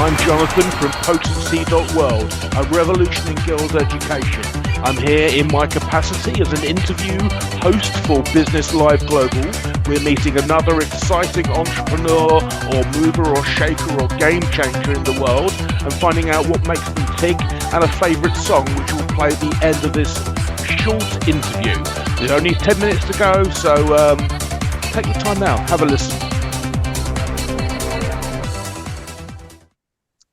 I'm Jonathan from Potency.world, a revolution in girls' education. I'm here in my capacity as an interview host for Business Live Global. We're meeting another exciting entrepreneur or mover or shaker or game changer in the world and finding out what makes them tick and a favourite song which will play at the end of this short interview. There's only 10 minutes to go, so take your time now, have a listen.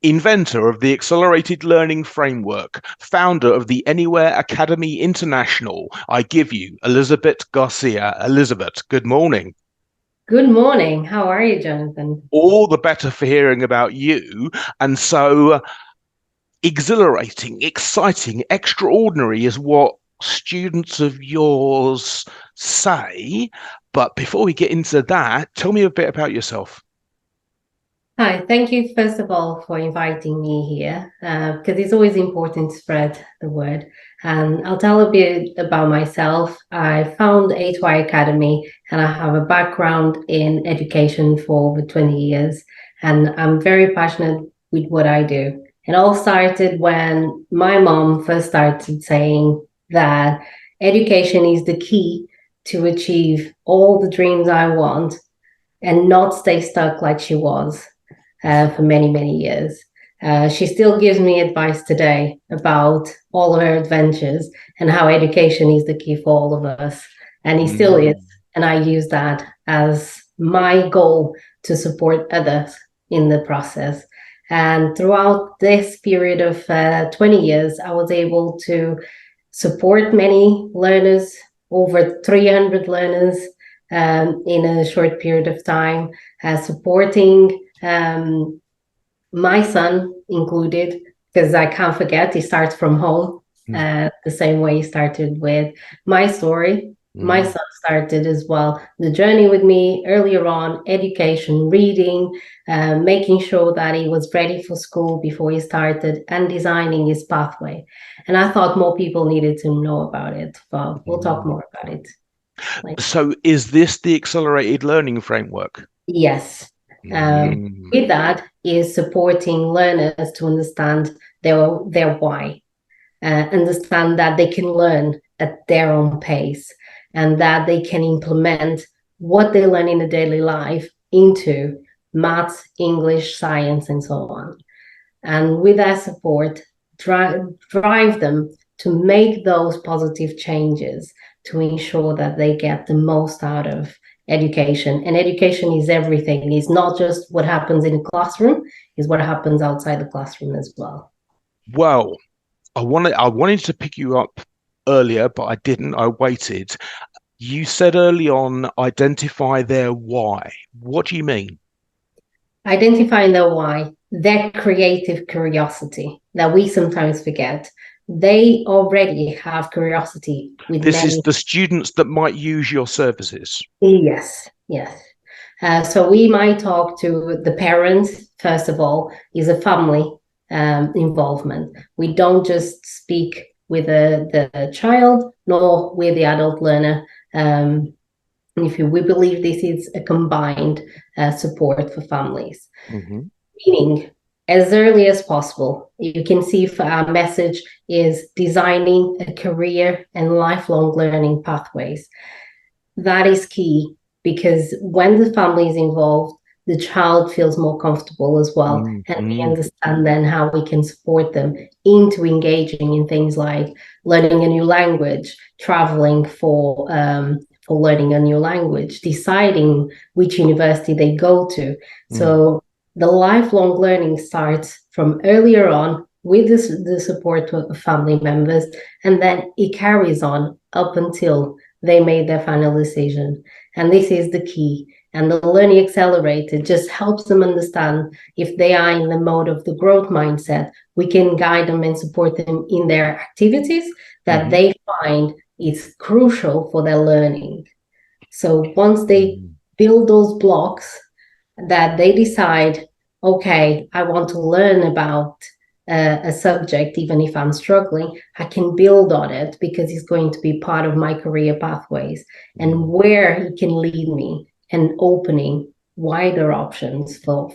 Inventor of the Accelerated Learning Framework, founder of the Anywhere Academy International, I give you Elisabete Garcia. Elisabete, good morning. Good morning. How are you, Jonathan? All the better for hearing about you. And so exhilarating, exciting, extraordinary is what students of yours say. But before we get into that, tell me a bit about yourself. Hi, thank you, first of all, for inviting me here, because it's always important to spread the word. And I'll tell a bit about myself. I found HY Academy, and I have a background in education for over 20 years, and I'm very passionate with what I do. It all started when my mom first started saying that education is the key to achieve all the dreams I want and not stay stuck like she was. For many, many years. She still gives me advice today about all of her adventures and how education is the key for all of us. And it still is. And I use that as my goal to support others in the process. And throughout this period of 20 years, I was able to support many learners, over 300 learners in a short period of time, supporting my son included, because I can't forget, he starts from home, the same way he started with my story. My son started as well the journey with me earlier on, education, reading, making sure that he was ready for school before he started, and designing his pathway. And I thought more people needed to know about it, but we'll talk more about it later. So is this the Accelerated Learning Framework? Yes. With that is supporting learners to understand their why, understand that they can learn at their own pace and that they can implement what they learn in a daily life into maths, English, science, and so on. And with that support, drive them to make those positive changes to ensure that they get the most out of education. And education is everything. It's not just what happens in a classroom, it's what happens outside the classroom as well. Well, I wanted to pick you up earlier, but I didn't. I waited. You said early on, identify their why. What do you mean? Identifying their why, their creative curiosity that we sometimes forget. They already have curiosity with this is the students that might use your services. Yes. So we might talk to the parents. First of all, is a family involvement. We don't just speak with the child nor with the adult learner. We believe this is a combined support for families. Meaning, as early as possible. You can see our message is designing a career and lifelong learning pathways. That is key, because when the family is involved, the child feels more comfortable as well. And we understand then how we can support them into engaging in things like learning a new language, traveling for learning a new language, deciding which university they go to. So the lifelong learning starts from earlier on with the support of family members, and then it carries on up until they made their final decision. And this is the key. And the Learning Accelerator just helps them understand if they are in the mode of the growth mindset, we can guide them and support them in their activities that they find is crucial for their learning. So once they build those blocks, that they decide, okay, I want to learn about a subject, even if I'm struggling, I can build on it because it's going to be part of my career pathways and where it can lead me and opening wider options for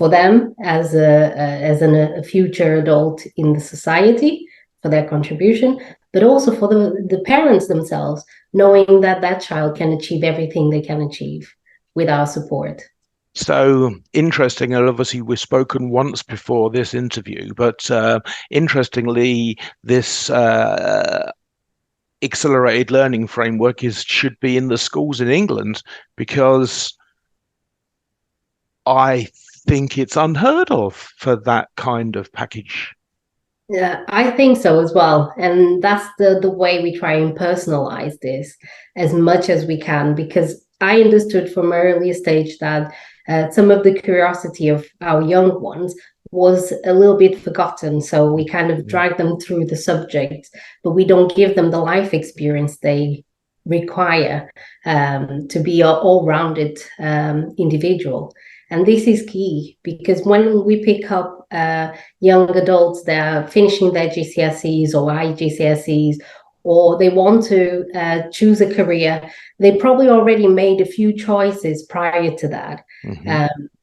them as a future adult in the society, for their contribution, but also for the parents themselves, knowing that that child can achieve everything they can achieve with our support. So interesting, and obviously we've spoken once before this interview, but interestingly, this accelerated learning framework should be in the schools in England, because I think it's unheard of for that kind of package. Yeah, I think so as well. And that's the way we try and personalize this as much as we can, because I understood from an early stage that some of the curiosity of our young ones was a little bit forgotten. So we kind of drag them through the subject, but we don't give them the life experience they require to be an all-rounded individual. And this is key, because when we pick up young adults that are finishing their GCSEs or IGCSEs, or they want to choose a career, they probably already made a few choices prior to that.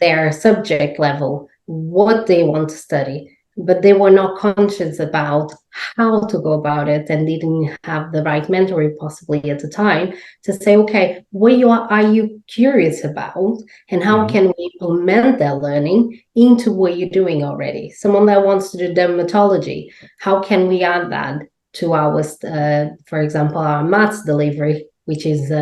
Their subject level, what they want to study, but they were not conscious about how to go about it, and didn't have the right mentoring possibly at the time to say, okay, what are you curious about, and how can we implement that learning into what you're doing already? Someone that wants to do dermatology, how can we add that to our, for example, our maths delivery, which is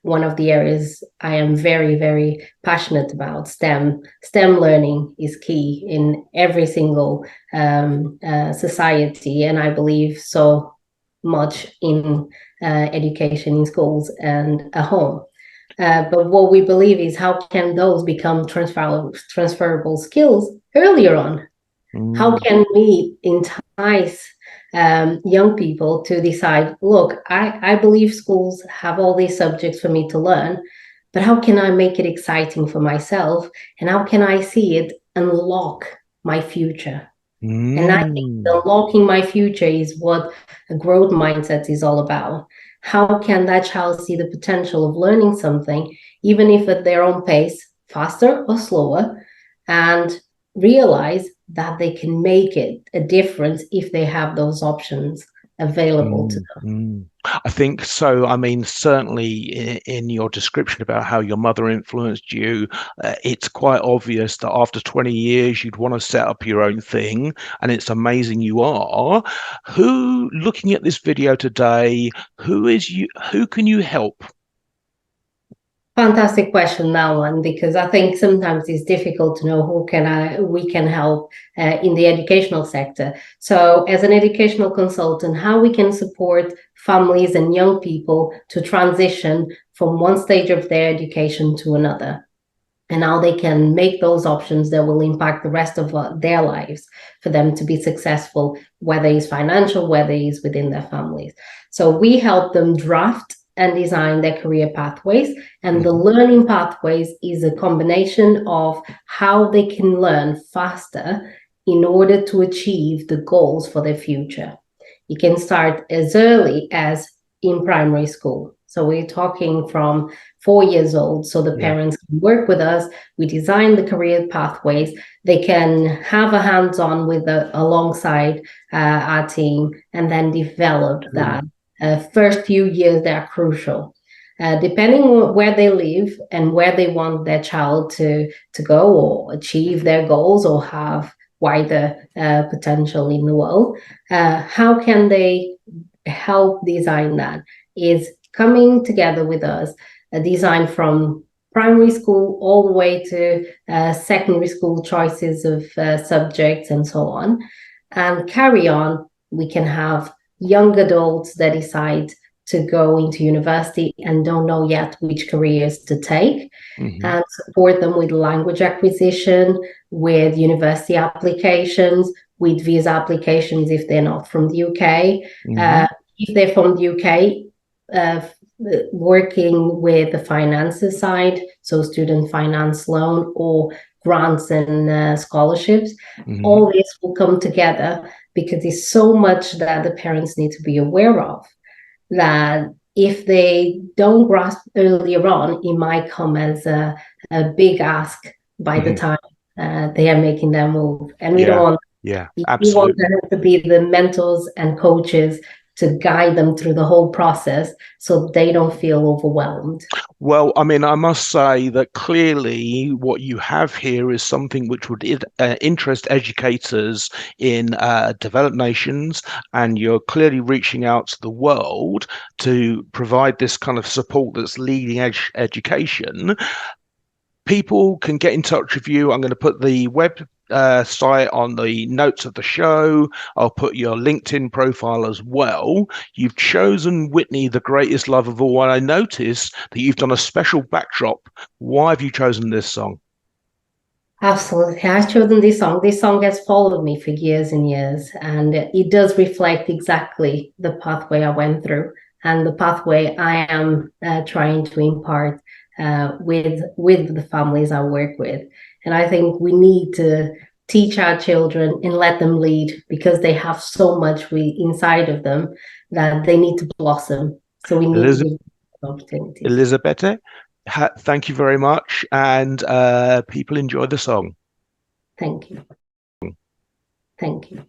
one of the areas I am very, very passionate about. STEM learning is key in every single society, and I believe so much in education in schools and at home. But what we believe is, how can those become transferable skills earlier on? How can we entice young people to decide, look, I believe schools have all these subjects for me to learn, but how can I make it exciting for myself? And how can I see it unlock my future? And I think unlocking my future is what a growth mindset is all about. How can that child see the potential of learning something, even if at their own pace, faster or slower, and realize that they can make it a difference if they have those options available to them? I think so. I mean, certainly in your description about how your mother influenced you, it's quite obvious that after 20 years, you'd want to set up your own thing, and it's amazing you are. Who, looking at this video today, who can you help? Fantastic question, that one, because I think sometimes it's difficult to know who we can help in the educational sector. So as an educational consultant, how we can support families and young people to transition from one stage of their education to another, and how they can make those options that will impact the rest of their lives for them to be successful, whether it's financial, whether it's within their families. So we help them draft and design their career pathways. And the learning pathways is a combination of how they can learn faster in order to achieve the goals for their future. You can start as early as in primary school. So we're talking from 4 years old, so the parents can work with us. We design the career pathways. They can have a hands-on with alongside our team, and then develop that. First few years, they are crucial. Depending on where they live and where they want their child to go or achieve their goals or have wider potential in the world, how can they help design that? Is coming together with us, a design from primary school all the way to secondary school choices of subjects and so on, and carry on. We can have young adults that decide to go into university and don't know yet which careers to take, and support them with language acquisition, with university applications, with visa applications if they're not from the UK. If they're from the UK, working with the finances side, so student finance loan or grants and scholarships. All this will come together, because there's so much that the parents need to be aware of, that if they don't grasp earlier on, it might come as a big ask by the time they are making their move. And we don't want, we want them to be the mentors and coaches to guide them through the whole process so they don't feel overwhelmed. Well, I mean, I must say that clearly what you have here is something which would interest educators in developed nations, and you're clearly reaching out to the world to provide this kind of support that's leading edge education. People can get in touch with you. I'm going to put the web site on the notes of the show. I'll put your LinkedIn profile as well. You've chosen Whitney, the greatest love of all, and I noticed that you've done a special backdrop. Why have you chosen this song? Absolutely. I've chosen this song. This song has followed me for years and years, and it does reflect exactly the pathway I went through and the pathway I am trying to impart with the families I work with. And I think we need to teach our children and let them lead, because they have so much inside of them that they need to blossom. So we need to give them opportunities. Elisabete, thank you very much, and people enjoy the song. Thank you. Thank you.